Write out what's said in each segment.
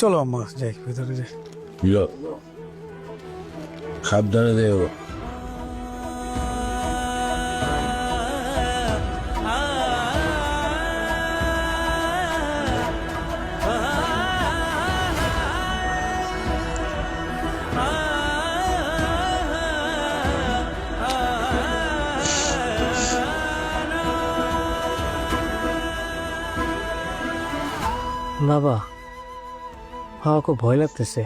চলো আম্মা যাই ভিতরে যাই। সাবধানে দেও। বাবা, আমার খুব ভয় লাগতেছে।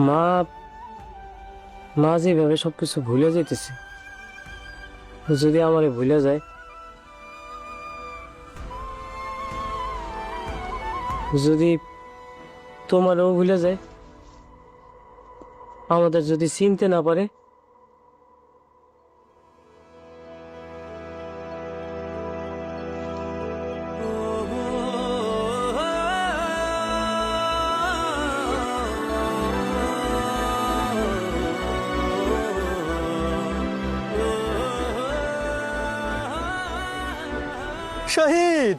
মা মা যেভাবে সবকিছু ভুলে যাইতেছে, যদি আমারে ভুলে যায়, যদি তোমারও ভুলে যায়, আমাদের যদি চিনতে না পারে, শহীদ,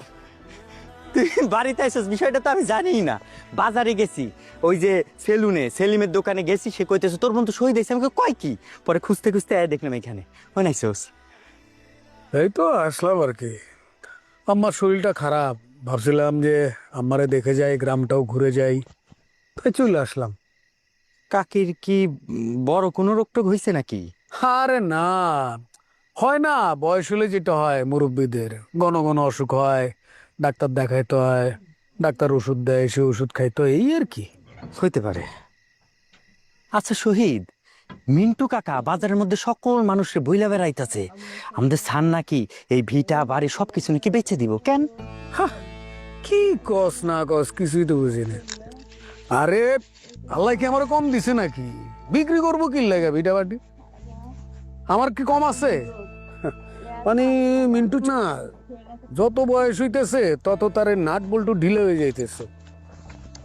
তুই বাড়িতে আইসস বিষয়টা তো আমি জানি না। বাজারে গেছি, ওই যে সেলিমের দোকানে গেছি, সে কইতেছে তোর বন্ধু শহীদ আইসে। আমাকে কয় কি, পরে খুঁজতে খুঁজতে দেখলাম এখানে। হয় নাইসস? এই তো আসলাম আর কি। আম্মার শরীরটা খারাপ, ভাবছিলাম যে আম্মারে দেখে যাই, গ্রামটাও ঘুরে যাই, তাই চলে আসলাম। কাকির কি বড় কোনো রোগ টোগ হয়েছে নাকি? আরে না, হয় না, বয়স হলে যেটা হয় মুরব্বীদের, ঘন ঘন অসুখ হয়, ডাক্তার দেখাইতে হয়, ডাক্তার ওষুধ দেয়, সে ওষুধ খাইতো, এই আর কি। হইতে পারে। আচ্ছা শহীদ, মিন্টু কাকা বাজারের মধ্যে সকল মানুষের বইলা বেড়াইতেছে আমাদের সান নাকি এই ভিটা বাড়ি সবকিছু নাকি বেচে দিব। কেন? কি কস না কস কিছুই তো বুঝি না। আরে আল্লাহ কি আমার কম দিছে নাকি? বিক্রি করবো কি লাগে ভিটা বাটি? আমার কি কম আছে? মানে মিন্টু না, যত বয়স হইতেছে তত তার নাট বল্টু ঢিলে হয়ে যাইতেছে,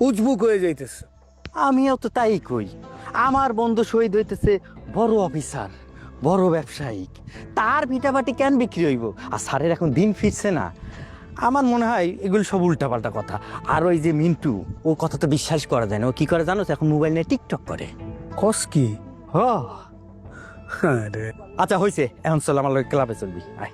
উজবুক হয়ে যাইতেছে। আমিও তো তাই কই। আমার বন্ধু শহীদ হইতেছে বড় অফিসার, বড় ব্যবসায়িক, তার ভিটাবাটি কেন বিক্রি হইব? আর স্যারের এখন দিন ফিরছে না। আমার মনে হয় এগুলো সব উল্টাপাল্টা কথা। আর ওই যে মিন্টু, ও কথা তো বিশ্বাস করা যায় না। ও কি করে জানো? এখন মোবাইল নিয়ে টিকটক করে। কস কি? হ। আরে আচ্ছা হয়েছে, এখন চল আমার লগে ক্লাবে চলবি, আয়।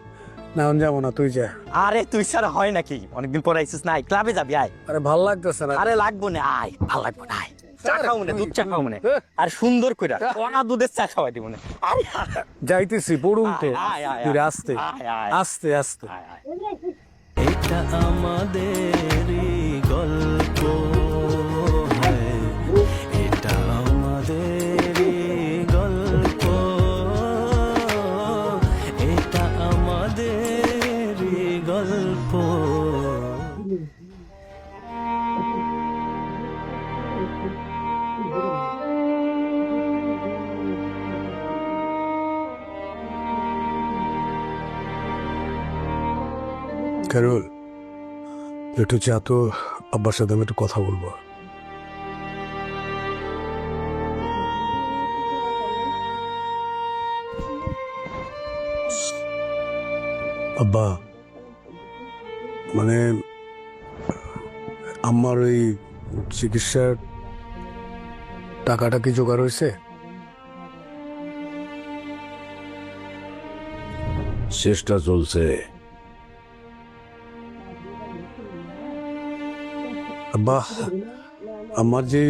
না যাবো না, তুই যা। আরে তুই ছাড়া হয় নাকি? অনেকদিন পর আইসিস না, আয় ক্লাবে যাবি, আয়। আরে ভাল লাগতেছে না। আরে লাগবো না, আয়, ভাল লাগবো না, আয়। চা খাও মনে, দুধ চা খাও মনে, আর সুন্দর কইরা কোনা দুধের চা খাওয়াই দিব মনে। আরে যাইতেছি, পড়ুন তো। আয়, আয়, তুই আয়। আস্তে আয়, আয়। আস্তে আস্তে। আয়, আয়। এটা আমাদেরই গল্প, হ্যাঁ, এটা আমাদেরই গল্প, এটা আমাদেরই গল্প। ক্যারল, একটু চা তো, আব্বার সাথে আমি একটু কথা বলবো। আব্বা, মানে আমার ওই চিকিৎসার টাকাটা কি জোগাড় হয়েছে? চেষ্টা চলছে। আব্বা, আমার যে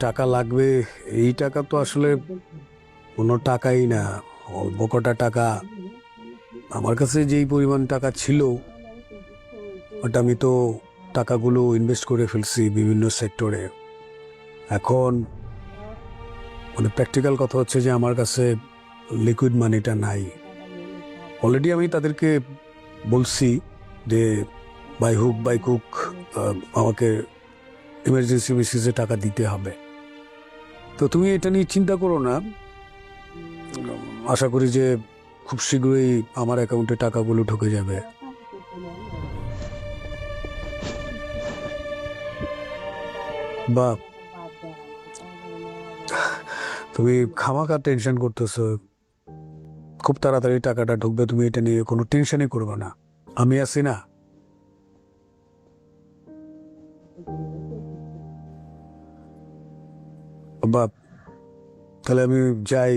টাকা লাগবে, এই টাকা তো আসলে কোনো টাকাই না, অল্প কটা টাকা। আমার কাছে যেই পরিমাণ টাকা ছিল, ওটা আমি তো টাকাগুলো ইনভেস্ট করে ফেলছি বিভিন্ন সেক্টরে। এখন মানে প্র্যাকটিক্যাল কথা হচ্ছে যে আমার কাছে লিকুইড মানিটা নাই। অলরেডি আমি তাদেরকে বলছি যে বাই হুক বাই কুক আমাকে ইমার্জেন্সি বেসিসে টাকা দিতে হবে। তো তুমি এটা নিয়ে চিন্তা করো না, আশা করি যে খুব শীঘ্রই আমার অ্যাকাউন্টে টাকাগুলো ঢুকে যাবে। বা তুমি খামাখা টেনশন করতেছো, খুব তাড়াতাড়ি টাকাটা ঢুকবে, তুমি এটা নিয়ে কোনো টেনশনই করবে না, আমি আছি না। বাবা, তাহলে আমি যাই,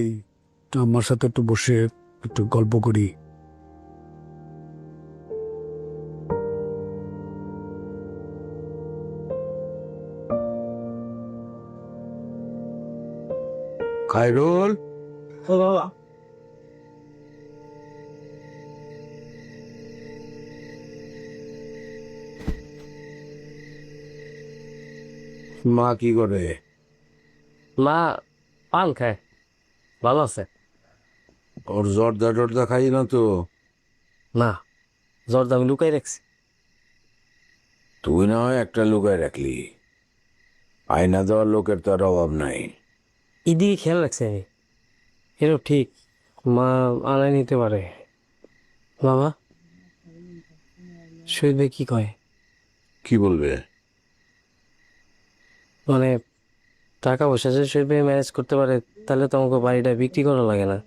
আমার সাথে একটু বসে একটু গল্প করি। খায়রুল, ও বাবা, মা কি করে? মা পান খায়, ভালো আছে? ওর জর্দা টর্দা খাই না তো? না, জর্দা আমি লুকাই রাখছি। তুই না হয় একটা লুকায় রাখলি, আয়না দেওয়ার লোকের তো আর অভাব নাই। এদিকে খেয়াল রাখছি আমি। এরও ঠিক, মা আনাই নিতে পারে। বাবা, শহীদ ভাই কি কয়? কি বলবে? মানে টাকা পয়সা যে শহীদ ভাই ম্যানেজ করতে পারে, তাহলে তো আমাকে বাড়িটা বিক্রি করা লাগে না।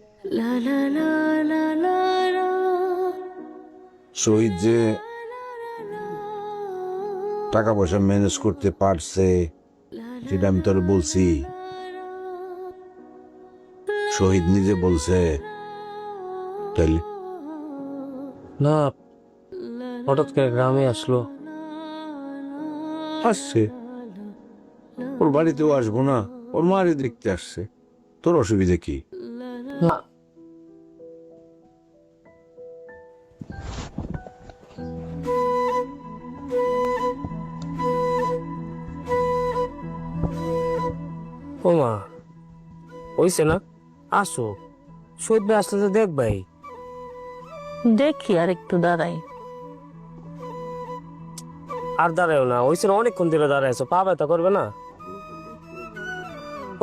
শহীদ যে টাকা পয়সা ম্যানেজ করতে পারছে সেটা আমি তোর বলছি। শহীদ নিজে বলছে। তাইলে না, হঠাৎ করে গ্রামে আসলো। আসছে, ওর বাড়িতেও আসবো না, ওর মারে দেখতে আসছে, তোর অসুবিধা কি? না, ও মা, হইছে না, আসো। শহীদ ভাই আসলে তো দেখ ভাই। দেখি আর একটু দাঁড়াই। আর দাঁড়াও না, হইছে না, অনেকক্ষণ ধরে দাঁড়াইছো, পা ব্যথা করবে না?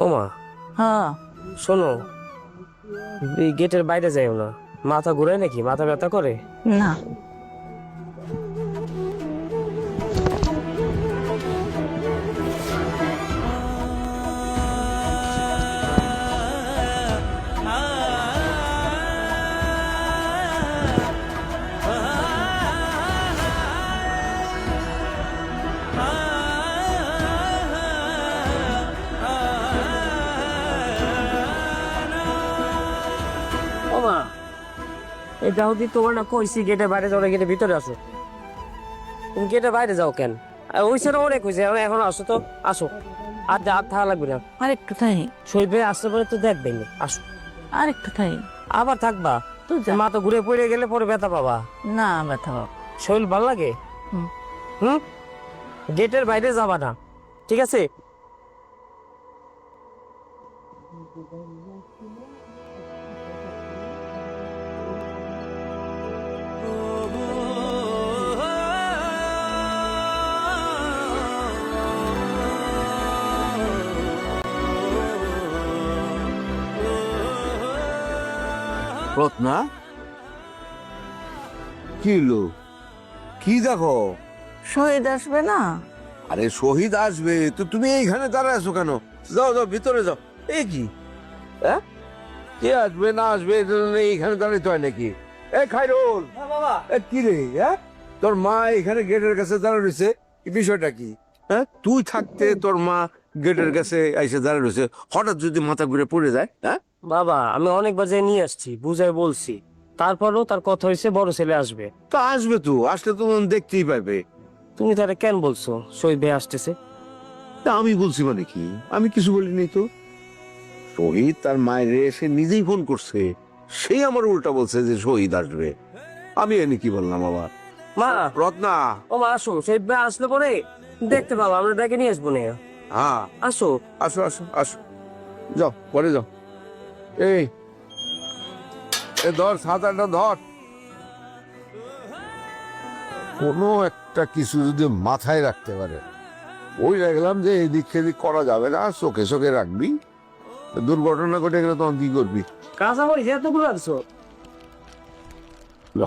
ও মা, হ্যাঁ, শোনো, এই গেটের বাইরে যাইও না, মাথা ঘুরায় নাকি, মাথা ব্যথা করে? না ও মা, এই যাও দি, তোমার না কইছি গেটের বাইরে যাও না, গেটের ভিতরে আসো। তুমি গেটের বাইরে যাও কেন? হইছে না, অনেক হয়েছে, এখন আসো তো, আসো। আর যা, আর থাকা লাগবে না। আর একটু থাই, শহীদ ভাই আসতে পরে তো দেখবেন, আসো। আর একটু থাই। আবার থাকবা? তুই যা। মা তো ঘুরে পড়ে গেলে পরে ব্যথা পাবা। না ব্যথা বাবা। শরীর ভাল লাগে? হুম। হুম, গেটের বাইরে যাবা না, ঠিক আছে? রত্না, কি হলো? কি দেখো? শহীদ আসবে না? আরে শহীদ আসবে তো, তুমি এইখানে দাঁড়ায় আছো কেন? যাও যাও, ভিতরে যাও। এই কি, হ্যাঁ, কে আসবে না আসবে এটা এইখানে দাঁড়াইতে হয় নাকি? এ খায়রুল, বাবা, এ কি রে, হ্যাঁ, তোর মা এখানে গেটের কাছে দাঁড়ায় রয়েছে, এই বিষয়টা কি? হ্যাঁ, তুই থাকতে তোর মা গেটের কাছে এসে দাঁড়ায় রয়েছে, হঠাৎ যদি মাথা ঘুরে পড়ে যায়, হ্যাঁ? বাবা, আমি অনেকবার যে নিয়ে আসছি, বুঝাই বলছি, তারপরও তার কথা হয়েছে বড় ছেলে আসবে। তা আসবে তো, আসলে তো দেখতেই পাবে। তুমি তারা কেন বলছো শহীদ ভাই আসতেছে? তা আমি বলছি মানে কি, আমি কিছু বলিনি তো। শহীদ তার মায়ের এসে নিজেই ফোন করছে, সেই আমার উল্টা বলছে যে শহীদ আসবে। আমি এনে কি বললাম আবার? মা, রত্না, ও মা, আসো, শহীদ ভাই আসলে পরে দেখতে পাবো, আমরা ডেকে নিয়ে আসবো না। হ্যাঁ, আসো। আসো আসো আসো, যাও পরে যাও। এই ধর ছাতাটা ধর। কোনো একটা কিছু যদি মাথায় রাখতে পারে, ওই রাখলাম যে এদিক সেদিক করা যাবে না, চোখে চোখে রাখবি। দুর্ঘটনা ঘটে গেলে তখন কি করবি? কাঁচা মরিচ এতগুলো আনছো? ল।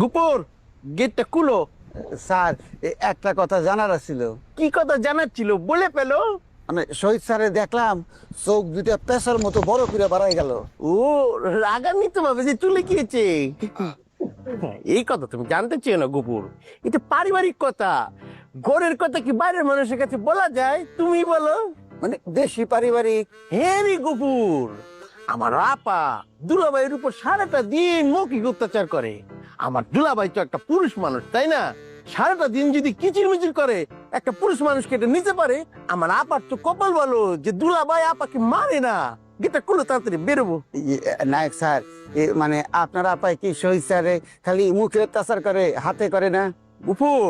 গুপুর গেটটা খুলো। স্যার একটা কথা জানার ছিল। কি কথা জানার ছিল বলে পেলো? মানে শহীদ স্যারে দেখলাম চোখ দুইটা পেশার মতো বড় করে বাড়াই গেল। ও রাগান্বিত ভাবে যে চলে গিয়েছে। এই কথা তুমি জানতে চেয়ে না গুপুর, এটা পারিবারিক কথা। ঘরের কথা কি বাইরের মানুষের কাছে বলা যায়? তুমি বলো। মানে দেশি পারিবারিক। হ্যাঁ রে গুপুর, আমার আপা দুলাভাইয়ের উপর সারাটা দিন মৌখিক অত্যাচার করে। আমার দুলাভাই তো একটা পুরুষ মানুষ, তাই না? সারাটা দিন যদি কিচির মিচির করে একটা পুরুষ মানুষকে এটা নিতে পারে, আমার আপার তো কপাল ভালো যে দুলাভাই আপাকে মারে না। গেটটা খুলে তাড়াতাড়ি বেরোবো। নায়ক স্যার মানে আপনার আপায় কি শহীদ স্যারে খালি মুখে অত্যাচার করে, হাতে করে না? উপর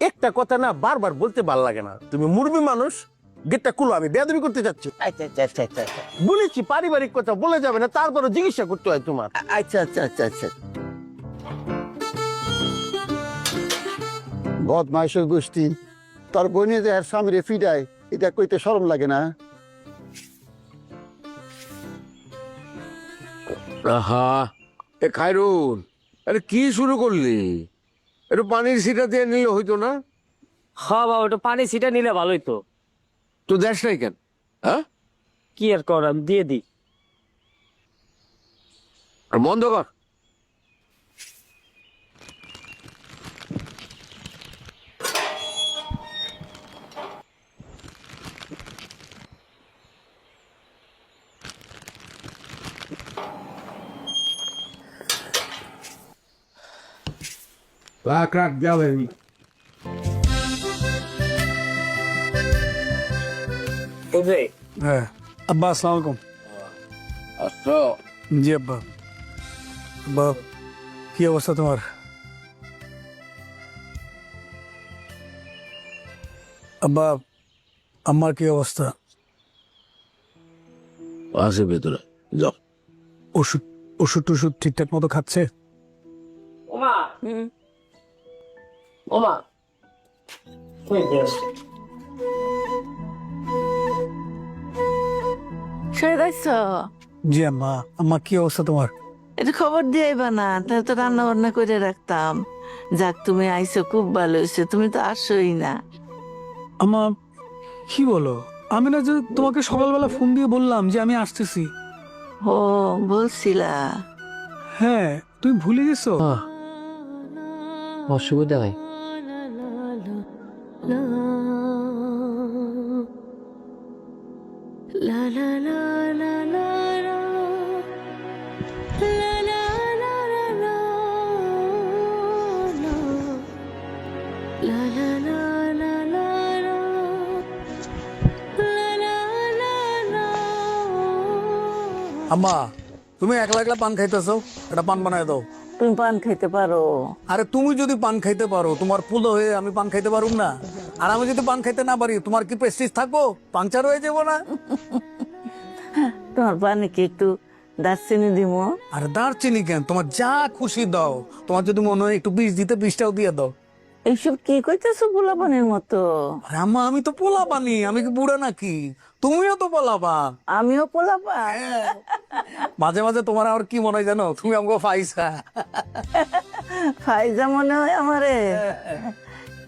একটা কথা না বারবার বলতে ভাল লাগে না। তুমি মুরবি মানুষ, গেটটা খুলো, আমি বেয়াদবি করতে যাচ্ছি। আচ্ছা আচ্ছা আচ্ছা আচ্ছা আচ্ছা বলেছি পারিবারিক কথা বলে যাবে না, তারপরে চিকিৎসা করতে হয় তোমার। আচ্ছা আচ্ছা আচ্ছা আচ্ছা। বদমাইশের গোষ্ঠী, তার বোনে যে আর স্বামীরে ফিডায়, এটা কইতে শরম লাগে না? আহা, এ খায়রুল, আরে কি শুরু করলি? একটু পানির সিটা দিয়ে নিলে হইতো না? হ্যাঁ বাবা, ওটা পানি ছিটা নিলে ভালোই তো। তো দেশ নাই কেন? হ্যাঁ, কি আর কর, আমি দিয়ে দিই। আর বন্ধ কর। রাখ রাখ, যাবেন। বুঝলে? হ্যাঁ আব্বা, আসসালামু আলাইকুম। আসো। জি আব্বা। আব্বা, কি অবস্থা তোমার? আব্বা, আমার কি অবস্থা? আছে ভেতরে, যাও। ওষুধ ওষুধ টষুধ ঠিকঠাক মতো খাচ্ছে? ওমা, ওমা, কই গেছে? শহীদ আইছ? জি আম্মা। আম্মা, কি অবস্থা তোমার? এটা খবর দিয়ে না, তাহলে তো রান্না বান্না করে রাখতাম। যাক, তুমি আইছো, খুব ভালো হয়েছে। তুমি তো আসোই না। আম্মা, কি বলো? আমি না যে তোমাকে সকালবেলা ফোন দিয়ে বললাম যে আমি আসতেছি। ও বলছিলা? হ্যাঁ, তুমি ভুলে গেছো? অসুবিধা হয়। আম্মা, তুমি একলা একলা পান খাইতেছো, একটা পান বানায় দাও। তুমি পান খাইতে পারো? আরে তুমি যদি পান খাইতে পারো, তোমার পুলো হয়ে আমি পান খাইতে পারুম না? আর আমি যদি পান খাইতে না পারি, তোমার কি প্রেস্টিজ থাকবো? পাংচার হয়ে যাবো না? তোমার পানি কি একটু দারচিনি দিব? আরে দারচিনি কেন, তোমার যা খুশি দাও। তোমার যদি মনে হয় একটু বিষ দিতে, বিষটাও দিয়ে দাও। এইসব কি কইতেছো পোলাপানের মতো? আরে আম্মা, আমি তো পোলা পানি, আমি কি বুড়া নাকি? তুমিও তো পোলা পান। আমিও পোলাপান। মাঝে মাঝে তোমার আর কি মনে হয় জানো, তুমি আমাকে পাইছা। ফাইজা মনে হয় আমারে।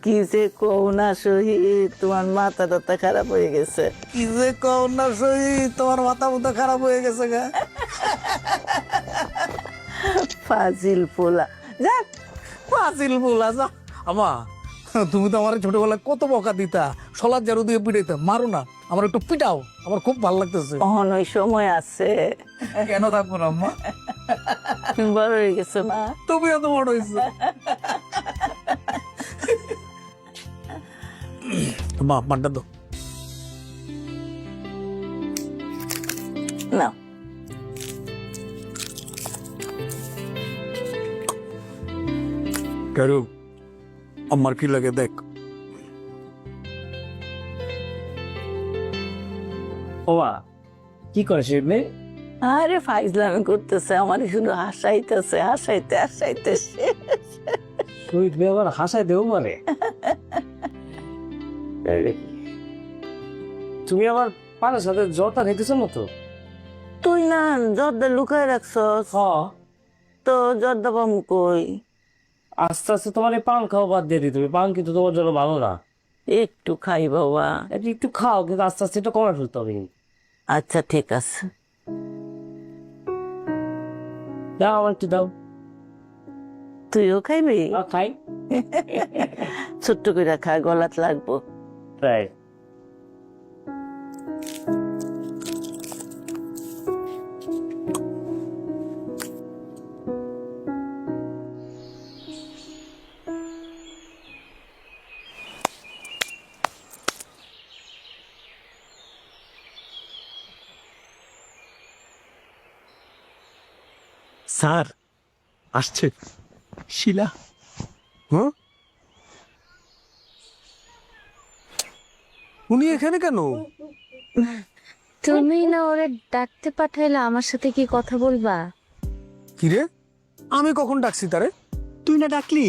কি যে কও না শহীদ, তোমার মাথা টাথা খারাপ হয়ে গেছে। কি যে কও না শহীদ, তোমার মাথা মুথা খারাপ হয়ে গেছে গা। ফাজিল পোলা। যাক, পাঁচিল বলা যা। আমা, তুমি তো আমার ছোটবেলায় কত বকা দিতা, সলার ঝাড়ু দিয়ে পিটাইতা। মারো না, আমার একটু পিটাও, আমার খুব ভালো লাগতেছে। অহন ওই সময় আছে। কেন থাকবো না আম্মা? তুমি বড় হয়ে গেছো না? তুমিও তো বড় হয়েছো। মা, পানটা দাও। না, কারু, আমার কি লাগে দেখ। ওমা, কি করে সে মেয়ে? আরে ফাইজলামি করতেছে, আমার শুধু হাসাইতেছে, হাসাইতে হাসাইতেছে। শহীদ মেয়ে আবার হাসায় দেও মানে? তুমি আমার পানের সাথে জ্বরটা খাইতেছো না তো? তুই না জর্দা লুকায় রাখছস, হ্যাঁ। তো জর্দা পামু কই? আস্তে আস্তে তোমার এই পান খাওয়া বাদ দিয়ে দিতে হবে, পান কিন্তু তোমার জন্য ভালো না। একটু খাই বাবা। এটা একটু খাও, কিন্তু আস্তে আস্তে এটা কমে ফেলতে হবে কিন্তু। আচ্ছা ঠিক আছে, দাও আমার একটু দাও। তুইও খাইবি? খাই। ছোট্ট করে খা, গলাত লাগবো। তাই স্যার আসছে শিলা। হ্যাঁ, উনি এখানে কেন? তুমি না ওরে ডাকতে পাঠাইলা, আমার সাথে কি কথা বলবা? কিরে, আমি কখন ডাকছি তারে? তুই না ডাকলি?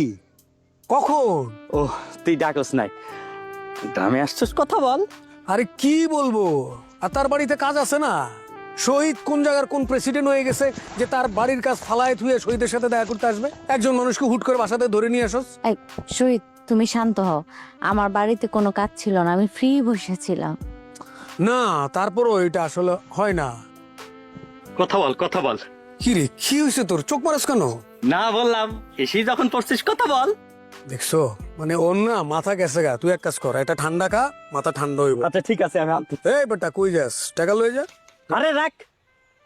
কখন? ও তুই ডাকস নাই, গ্রামে আসছিস, কথা বল। আরে কি বলবো, আর তার বাড়িতে কাজ আছে না? শহীদ কোন জায়গার কোন প্রেসিডেন্ট হয়ে গেছে যে তার বাড়ির কাজ ফালায় থুয়ে শহীদের সাথে দেখা করতে আসবে? একজন মানুষকে হুট করে বাসাতে ধরে নিয়ে আসস? এই শহীদ, তুমি শান্ত হও। আমার বাড়িতে কোনো কাজ ছিল না, আমি ফ্রি বসেছিলাম। না, তারপরও এটা আসলে হয় না। কথা বল, কথা বল। কি রে, কি হয়েছে তোর? চোখ মারস কেন? না বললাম, এসেই যখন পড়ছিস কথা বল। দেখছো, মানে ওর না মাথা গেছে গা। তুই এক কাজ কর, এটা ঠান্ডা খা, মাথা ঠান্ডা হইব। আচ্ছা ঠিক আছে, আমি আনতে। এই বেটা, কই যাস? টাকা লয়ে যা। আরে রাখ,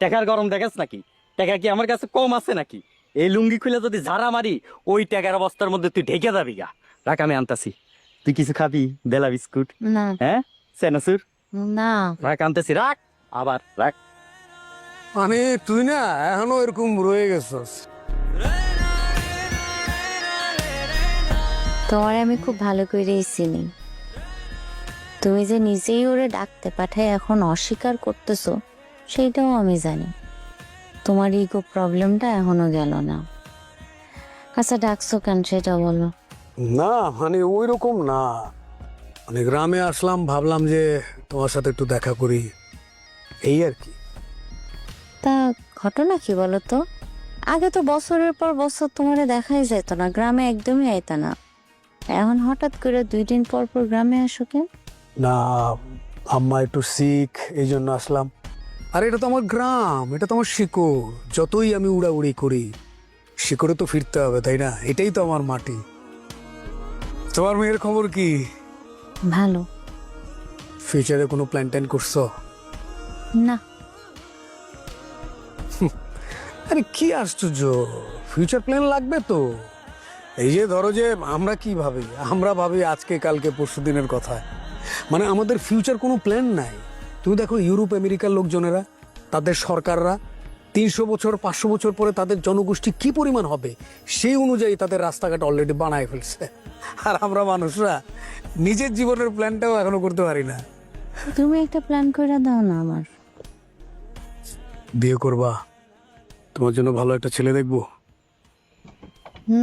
টাকার গরম দেখাস নাকি? টাকা কি আমার কাছে কম আছে নাকি? এই লুঙ্গি খুলে যদি ঝাড়া মারি, ওই টাকার অবস্থার মধ্যে তুই ঢেকে যাবি গা। রাখ, আমি আনতাছি। তুই কিছু খাবি? বেলা বিস্কুট? না হ্যাঁ, সেনাসুর? না, রাখ, আনতেছি, রাখ। আবার রাখ। মানে তুই না এখনো এরকম রয়ে গেছস। তোমার আমি খুব ভালো করেই চিনি। তুমি যে নিজেই ওরে ডাকতে পাঠায় এখন অস্বীকার করতেছো, সেইটাও আমি জানি। তোমার ইগো প্রবলেমটা এখনো গেল না। আচ্ছা, ডাকছো কেন সেটা বলো। না মানে ওই রকম না, মানে গ্রামে আসলাম, ভাবলাম যে তোমার সাথে একটু দেখা করি, এই আর কি। তা ঘটনা কি বলো তো? আগে তো বছরের পর বছর তোমারে দেখাই যেত না, গ্রামে একদমই আইতা না। এখন হঠাৎ করে 2 দিন পর পর গ্রামে আসো কেন? না, আম্মা একটু সিক, এই জন্য আসলাম। আর এটা তো আমার গ্রাম, এটা তো আমার শিকড়। যতই আমি উড়াউড়ি করি, শিকড়ে তো ফিরতে হবে, তাই না? এটাই তো আমার মাটি। তোমার মেয়ের খবর কি? ভালো ফিউচারে কোনো প্ল্যান ট্যান করছো? না। আরে কি আশ্চর্য, ফিউচার প্ল্যান লাগবে তো। এই যে ধরো যে আমরা কি ভাবি, আমরা ভাবি আজকে কালকে পরশু দিনের কথা, মানে আমাদের ফিউচার কোনো প্ল্যান নাই। তুমি দেখো ইউরোপ আমেরিকার লোকজনেরা, তাদের সরকাররা 300 বছর 500 বছর পরে তাদের জনগোষ্ঠী কি পরিমাণ হবে সেই অনুযায়ী তাদের রাস্তাঘাট অলরেডি বানায় ফেলছে। আর আমরা মানুষরা নিজের জীবনের প্ল্যানটাও এখনো করতে পারি না। তুমি একটা প্ল্যান করে দাও না আমার। বিয়ে করবা? তোমার জন্য ভালো একটা ছেলে দেখবো।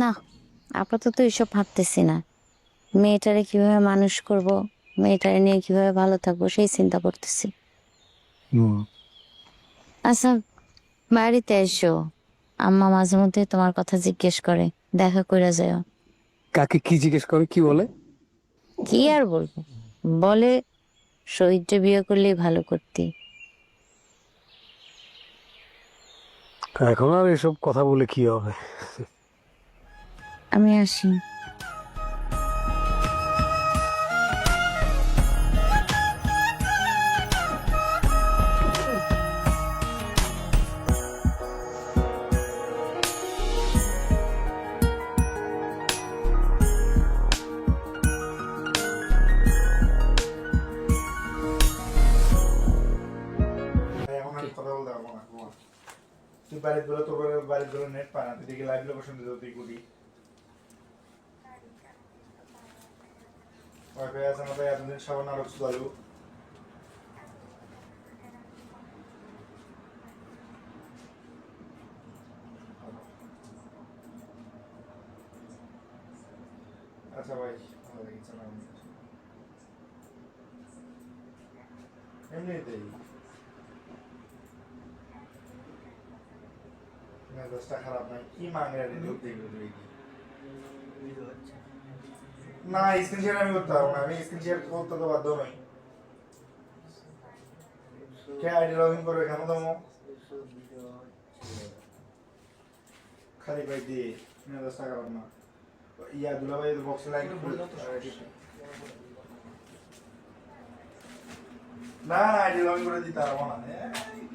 না, আপাতত এসব ভাবতেছি না। মেয়েটারে কিভাবে মানুষ করব, মেয়েটারে নিয়ে কিভাবে ভালো থাকবো সেই চিন্তা করতেছি। আচ্ছা, বাড়িতে এসো। আম্মা মাঝে মধ্যে তোমার কথা জিজ্ঞেস করে, দেখা করে যাও। কাকে কি জিজ্ঞেস করে, কি বলে? কি আর বলবো, বলে শহীদটা বিয়ে করলেই ভালো করতি। এখন আর এসব কথা বলে কি হবে? আমি আসি। তুই বাড়িতে বলে তোর বাড়িতে বলে নেট পায় না, তুই দেখি লাইভ লোকেশন দিতে তুই করি ওয়াইফাই আছে আমাদের এতদিন সাবান আরো চালু আচ্ছা ভাই ভালো লেগেছে না এমনিতেই মেজাজটা খারাপ নাই কি মাঙে রে লোক দেখবে তুই কি না স্ক্রিন শেয়ার আমি করতে পারবো না, আমি স্ক্রিন শেয়ার করতে তো বাধ্য নই। কে আইডি লগ ইন করবে কেন দমো খালি ভাই দিয়ে দশটা কারণ না ইয়া দুলা ভাই বক্সে লাইক না আইডি লগ ইন করে দিতে পারবো না,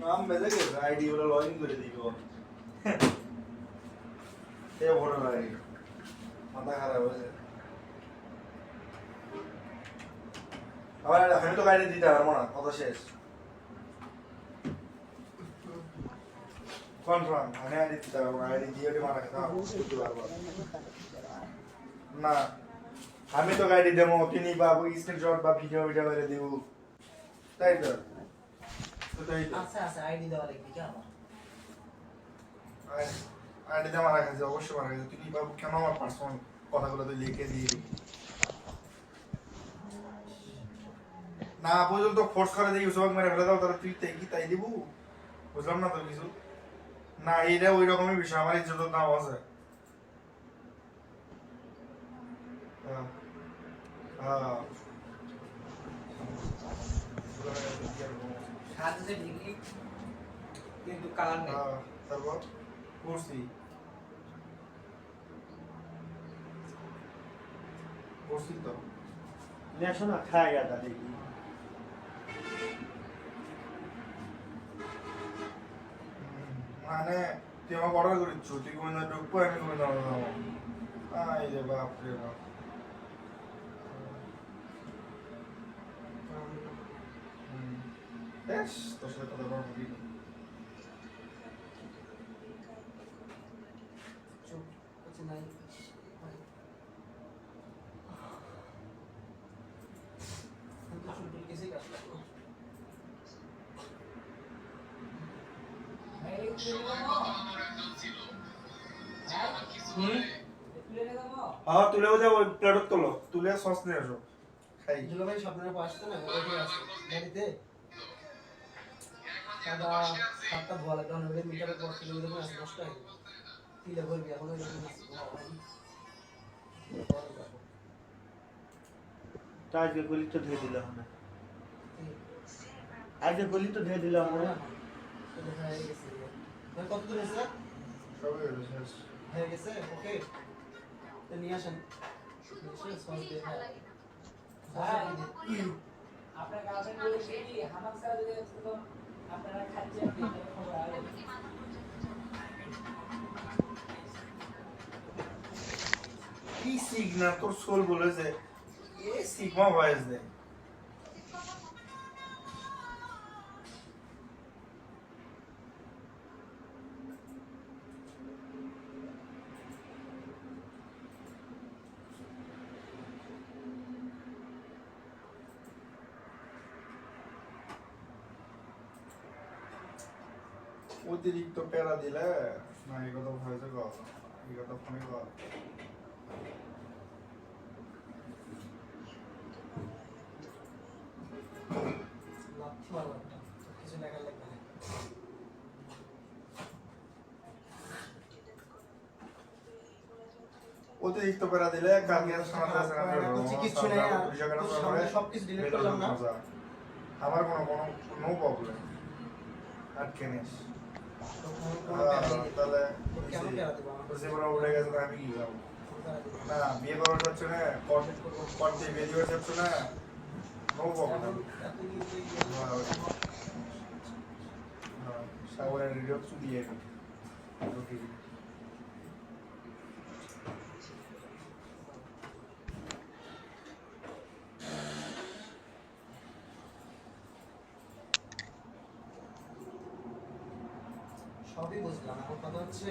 নাম বেজে গেছে, আইডি গুলো লগ ইন করে দিব এ বড় লাগে, মাথা খারাপ হয়েছে। আবার আমি তো গাড়ি দিতে পারবো না, কথা শেষ। কনফার্ম আমি আইডি দিতে পারবো না, আইডি দিয়ে মারা খেতে পারবো না। আমি তো গাড়ি দেবো, তিনি বাবু স্ক্রিনশট বা ভিডিও ভিডিও করে দিব, তাই তো? আইডি দিয়ে মারা খেয়েছে, অবশ্যই মারা খেয়েছে। তিনি বাবু কেন আমার পার্সোনাল কথাগুলো তো লিখে দিয়ে দিবি না পর্যন্ত ফোর্স করে দিয়ে ইউসুফ মেরে ফেলে দাও, তাহলে তুই কি তাই দিব? বুঝলাম না তো কিছু। না এইটা ওই রকমই বিষয়, আমার ইজ্জতের দাম আছে। কিন্তু কালার নেই। তারপর করছি তো নেশো না খায় গাদা দেখি। মানে তুই আমাকে অর্ডার করিচ্ছ, তুই কোন ঢুকবো আমি কোন এই রে বাপ রে বাপ। বেশ তোর সাথে কথা বলার মতই নেই। হ্যাঁ তুলেও যাবো, প্লেটত তোলো, তুলে সস নিয়ে আসো খাই। ভাই স্বপ্নের পাশে না গাড়িতে সাদা সাতটা ধোয়া লাগবে, অনেক মিটারের পর কিলো এরকম আছে, নষ্ট হয়ে যাবে। তিলে ভরবি এখন এরকম আছে তো আজকে গলি তো ধুয়ে দিলাম না, আজকে গলি তো ধুয়ে দিলাম না। কত দূর এসে সবই হলো শেষ। হয়ে গেছে? ওকে তো নিয়ে আসেন, আপনার গার্লফ্রেন্ড বলেছে কি হামাক স্যার যদি আপনারা খাচ্ছেন খবর আগে কি সিগনা তোর সোল বলেছে এ সিগমা ভয়েস দে। অতিরিক্ত প্যারা দিলে না, এই কথা ভয়েসে কর, এই কথা ফোনে কর। কিছু লেখা লাগবে না। অতিরিক্ত প্যারা দিলে কালকে কিচ্ছু নেই, সবকিছু ডিলিট করলাম না। আমার কোনো নো প্রবলেম। আটকে নিস তাহলে উঠে গেছে, আমি কি যাবো না, বিয়ে করার যাচ্ছে না, করতে বিয়ে দিতে যাচ্ছে না, নো প্রবলেম। সাগরের রেডিও চুদিয়ে সবই বুঝলাম, আমার কথা হচ্ছে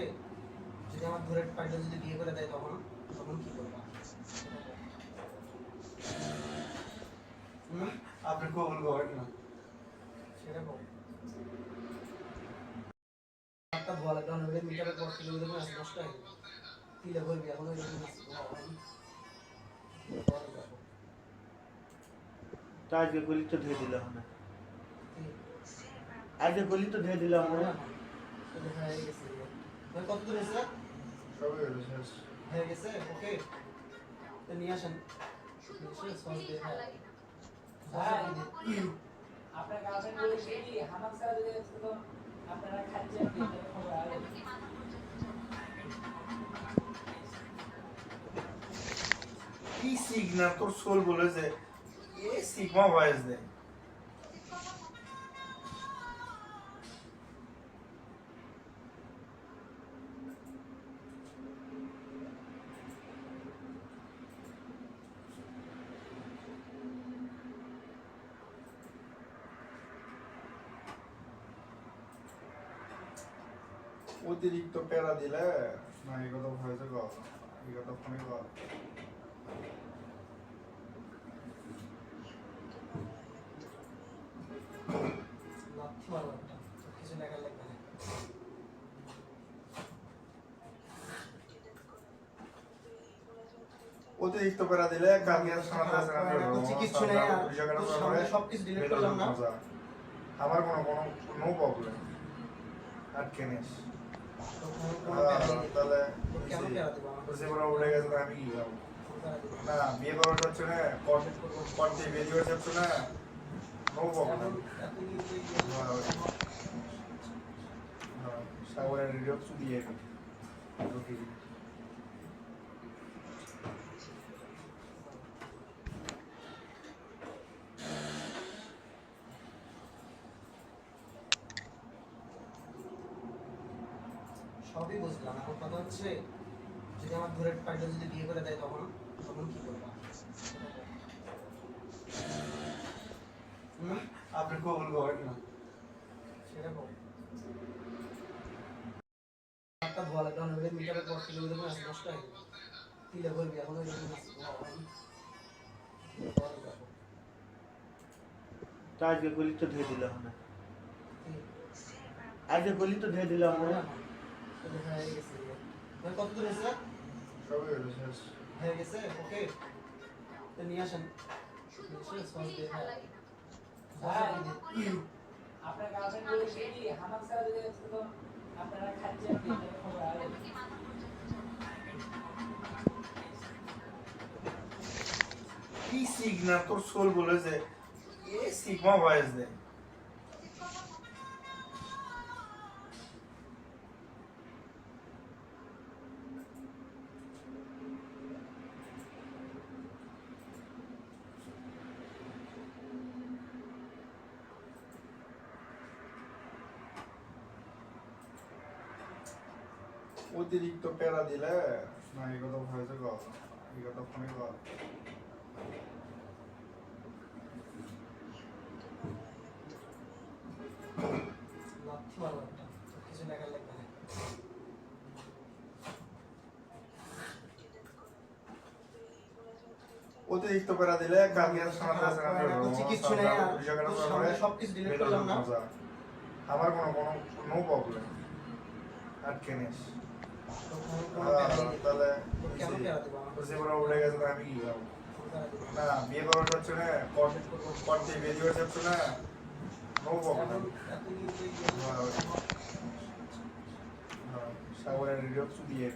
যদি আমার দূরের পার্টটা যদি বিয়ে করে দেয় তখন তখন কি করবো? আপনি কবুল করেন না সেটা বল। একটা ধোয়া লাগবে, অনেক মিটারের পর কিলো এরকম আছে, নষ্ট হয়ে যাবে। তিলে ভরবি এখন এরকম আছে তো আজকে গলি তো ধুয়ে দিলাম না, আজকে গলি তো ধুয়ে দিলাম না। হয়ে গেছে। কত দূর এসে সবই হলো শেষ। হয়ে গেছে ওকে তো নিয়ে আসেন আপনার গার্লফ্রেন্ড বলেছে কি হামাক স্যার যদি তো আপনারা খাচ্ছেন কি সিগন্যাল তোর সোল বলেছে এ সিগমা ভয়েস দে অতিরিক্ত প্যারা দিলে না এই কথা ভয়েসে কর এই কথা ফোনে কর কিছু লেখা লাগবে না অতিরিক্ত প্যারা দিলে কালকে শোনাতে আসে না কিছু নেই সবকিছু ডিলিট করলাম না আমার কোনো নো প্রবলেম আটকে নিস তাহলে কেন প্যারা দেবো জীবনে উঠে গেছে তো আমি কি যাবো না বিয়ে করার হচ্ছে না করতে বিয়ে দিতে হচ্ছে না নো প্রবলেম সাগরের রেডিও চুদিয়ে সবই বুঝলাম এখন কথা হচ্ছে যদি আমার দূরের পাইলে যদি বিয়ে করে দেয় তখন তখন কি করবো আপনি কবুল করেন না সেটা বল একটা ধোয়া লাগবে না ওই মিটারের পর থেকে ওই আছে নষ্ট হয়ে গেল তিলে বলবি এখন ওই রকম আছে আজকে গলি তো ধুয়ে দিলাম না আজকে গলি তো ধুয়ে দিলাম না হয়ে গেছে কত দূর এসে সবই হলো শেষ হয়ে গেছে ওকে তো নিয়ে আসেন আপনার গার্লফ্রেন্ড বলেছে কি হামাক স্যার যদি তো আপনারা খাচ্ছেন কি সিগন্যাল তোর সোল বলেছে এ সিগমা ভয়েস দে অতিরিক্ত প্যারা দিলে না এই কথা ভয়েসে কর এই কথা ফোনে কর কিছু লেখা লাগবে না অতিরিক্ত প্যারা দিলে কালকে শোনাতে আসে না কিছু নেই সবকিছু ডিলিট করলাম না আমার কোনো নো প্রবলেম আটকে নিস তাহলে কেন প্যারা দেবো জীবনে উঠে গেছে তো আমি কি যাবো না বিয়ে করার হচ্ছে না করতে বিয়ে দিতে হচ্ছে না নো প্রবলেম সাগরের রেডিও চুদিয়ে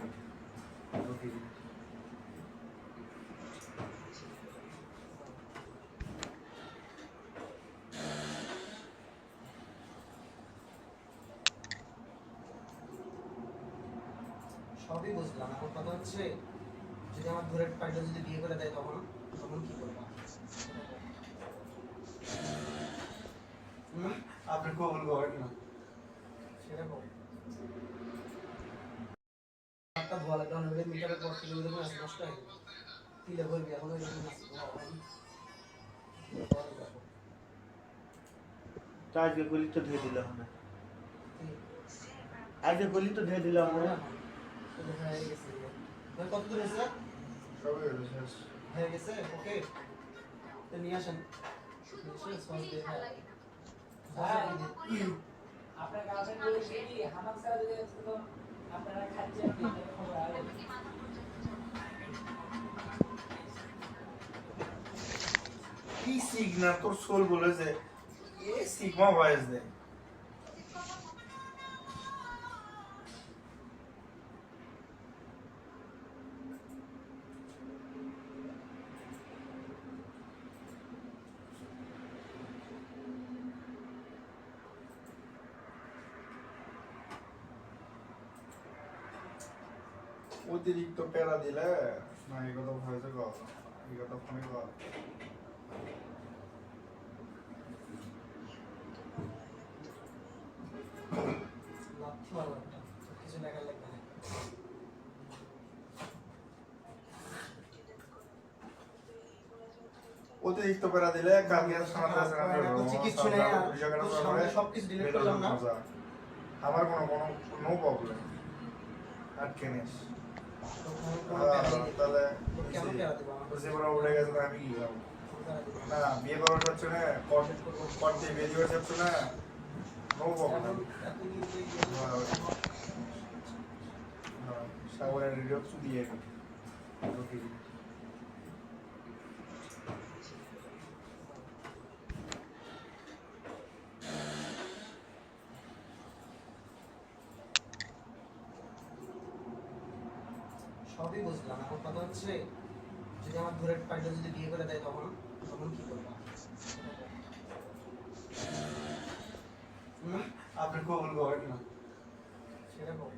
সবই বুঝলাম এখন কথা হচ্ছে যদি আমার দূরের পাইলে যদি বিয়ে করে দেয় তখন তখন কি করবো আপনি কবুল করেন না সেটা বল একটা ধোয়া লাগবে না ওই মিটারের পর থেকে ওই রকম আছে নষ্ট হয়ে গেল তিলে বলবি এখন ওই রকম আছে আজকে গলি তো ধুয়ে দিলাম না আজকে গলি তো ধুয়ে দিলাম না হয়ে গেছে কত দূর এসে সবই হলো শেষ হয়ে গেছে ওকে তো নিয়ে আসেন আপনার গার্লফ্রেন্ড বলেছে কি হামাক স্যার যদি তো আপনারা খাচ্ছেন কি সিগন্যাল তোর সোল বলেছে এ সিগমা ভয়েস দে অতিরিক্ত প্যারা দিলে না এই কথা ভয়েসে কর, এই কথা ফোনে কর। লাথি মারবো একটা, কিছু লেখা লাগবে না। অতিরিক্ত প্যারা দিলে কালকে সামনে আছে না করছি কিচ্ছু নেই, সবকিছু ডিলিট করলাম না। আমার কোনো প্রবলেম আটকে নেস তাহলে কেন প্যারা দেবো আমার? জীবনে উঠে গেছে তো আমি কি যাবো না বিয়ে করার হচ্ছে না কর দিয়ে বিয়ে দিতে চাচ্ছ না নো প্রবলেম সাগরের রেডিও চুদিয়ে সবই বুঝলাম, এখন কথা হচ্ছে যদি আমার দূরের পাল্টে যদি বিয়ে করে দেয় তখন তখন কি করবো? আপনি কবুল করেন না সেটা বল।